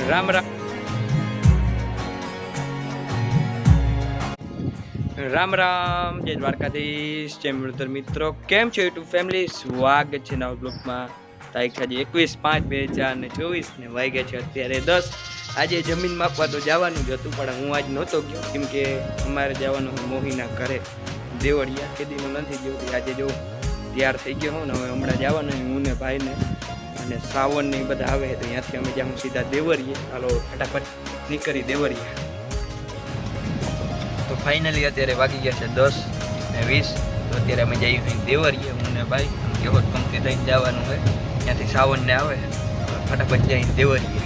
રામ રામ રામ રામ, જય દ્વારકાધીશ, જય મુરલીધર મિત્રો. કેમ છો યુટ્યુબ ફેમિલી? સ્વાગત છે નવા બ્લોગમાં. તારીખ આજે 21/5/2024 ને વાગ્યા છે અત્યારે 10. આજે જમીન માપવા તો જવાનું જ હતું, પણ હું આજ નહોતો ગયો કેમ કે અમારે જવાનું હું મોહીના ઘરે દેવળિયા કેદીનો નથી ગયો. આજે જો તૈયાર થઈ ગયો હું ને હવે હમણાં જવાનું હું ને ભાઈને, અને શ્રાવણ ને બધા આવે તો ત્યાંથી અમે જાઉં સીધા દેવળીએ. હાલો ફટાફટ નીકળી દેવળીએ. તો ફાઇનલી અત્યારે વાગી ગયા છે 10:20. તો અત્યારે અમે જઈએ દેવળીએ હું ને ભાઈ. કેવો કંપની થઈને જવાનું હોય, ત્યાંથી સાવનને આવે ફટાફટ જઈને દેવળીએ.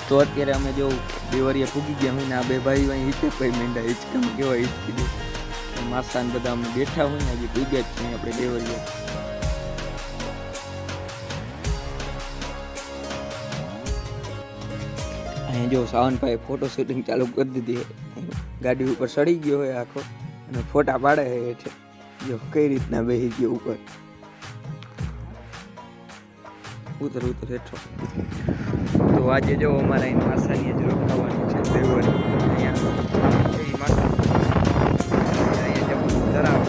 તો અત્યારે અમે જો દેવળીએ પૂગી ગયા હોય ને આ બે ભાઈ અહીં હિચક ભાઈ મેંડા હિચકમ કેવા હિચકી દે માસ્તા ને બધા અમે બેઠા હોય ને હજી પૂગ્યા જ છીએ આપણે દેવળીએ. અહીં જો સાવનભાઈ ફોટો શૂટિંગ ચાલુ કરી દીધી, ગાડી ઉપર સડી ગયો હોય આખો અને ફોટા પાડે છે. જો કઈ રીતના બેસી ગયો ઉપર, ઉતર હેઠો. તો આજે જો અમારા અહીં માસાની જ રોકાવાનું છે દેવળ. અહીંયા તરાવ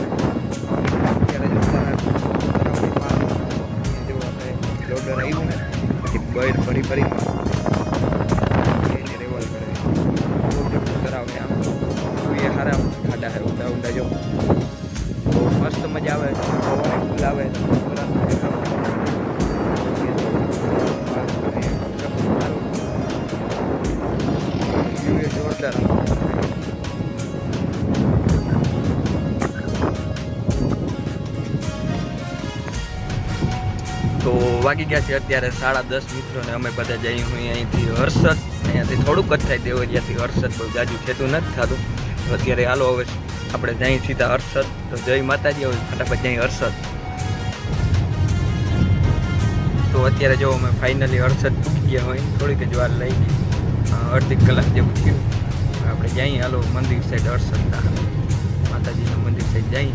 અત્યારે જો તરાવની પાર જો આપણે લોડર આવ્યું ને પછી બળ ફરી એને રેવલ કરે તરાવ ને આમ એ હારા ખાડા હે ઊંડા ઊંડા જો બહુ મસ્ત મજા આવે. ફૂલ આવે જોરદાર. તો વાગી ગયા છે અત્યારે 10:30 મિત્રો ને અમે બધા જઈએ હું અહીંથી હર્ષદ. અહીંયાથી થોડુંક જ થાય દેવળિયાથી હર્ષદ, બહુ જાજુ છેતું નથી થતું. અત્યારે હાલો હવે આપણે જઈએ સીધા હર્ષદ. તો જય માતાજી, હવે ફટાફટ જઈએ હર્ષદ. તો અત્યારે જો અમે ફાઇનલી હર્ષદ પૂકી ગયા હોય, થોડીક જ વાર લઈ ગઈ, અડધી કલાક જેવું થયું. આપણે જઈએ હાલો મંદિર સાઈડ, હર્ષદના માતાજીના મંદિર સાઈડ જઈએ.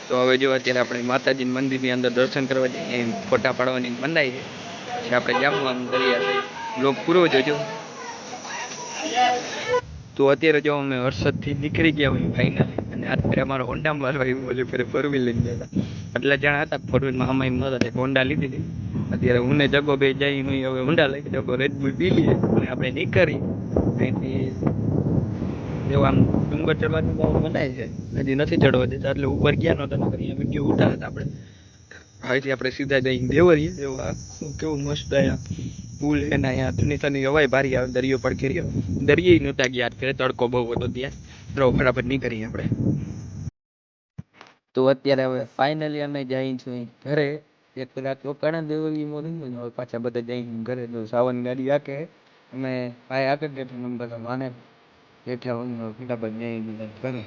તો હવે જો અત્યારે આપણે માતાજી મંદિરની અંદર દર્શન કરવા જઈએ, ફોટા પાડવાની મનાઈ છે. પછી આપણે જામવાનું દરિયા બ્લોગ પૂરો જોજો. તો અત્યારે જો અમે હર્ષદથી નીકળી ગયા હોય ફાઇનલી, અને અત્યારે અમારો હોન્ડા મારવા એવું બધું ફેર ફોર વ્હીલ લઈને ગયા હતા. એટલા જણા હતા ફોર વ્હીલમાં, અમે નહોતા, હોન્ડા લીધી હતી. અત્યારે હું ને જગો બે જઈ હવે હોન્ડા લઈ જગો રેડબુલ પી લઈએ અને આપણે નીકળી અહીંથી. જો આમ ડુંગર ચડવાની મનાય છે, હજી નથી ચડવા દેતા એટલે ઉપર ગયા નહોતા, નકર અહીંયા વિડીયો ઉતારતા આપણે. અહીંથી આપણે સીધા જઈને દેવળીએ. એવા કેવું મસ્ત અહીંયા પુલ છે ને અહીંયા ઠંડી હવાય ભારી આવે, દરિયો પડખે રહ્યો. દરિયે નહોતા ગયા ફેર, તડકો બહુ હતો ત્યાં. તો ફટાફટ નીકળીએ આપણે. તો અત્યારે હવે ફાઇનલી અમે જઈએ છીએ ઘરે. એક રાત રોકાણા દેવળીમાં રહીને હવે પાછા બધા જઈને ઘરે. તો સાવન ગાડી આકે અમે ભાઈ આગળ બેઠા ને બધા માને બેઠા હોય ફટાફટ જઈને ઘરે.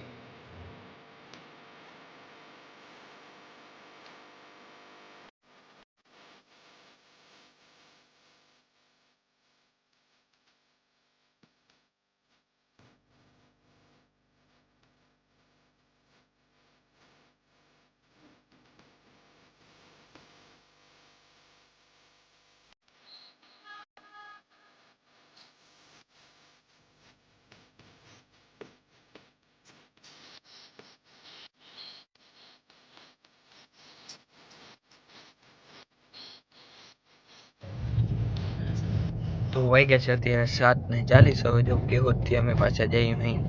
તો વાગ્યા છે અત્યારે 7:40. હવે જો કેહોદથી અમે પાછા જઈએ અહીં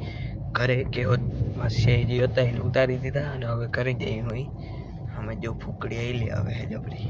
ઘરે. કેહોદમાં શેરી હતા એને ઉતારી દીધા અને હવે ઘરે જઈએ અહીં. અમે જો ફૂકડી આવેલી આવે છે જબરી.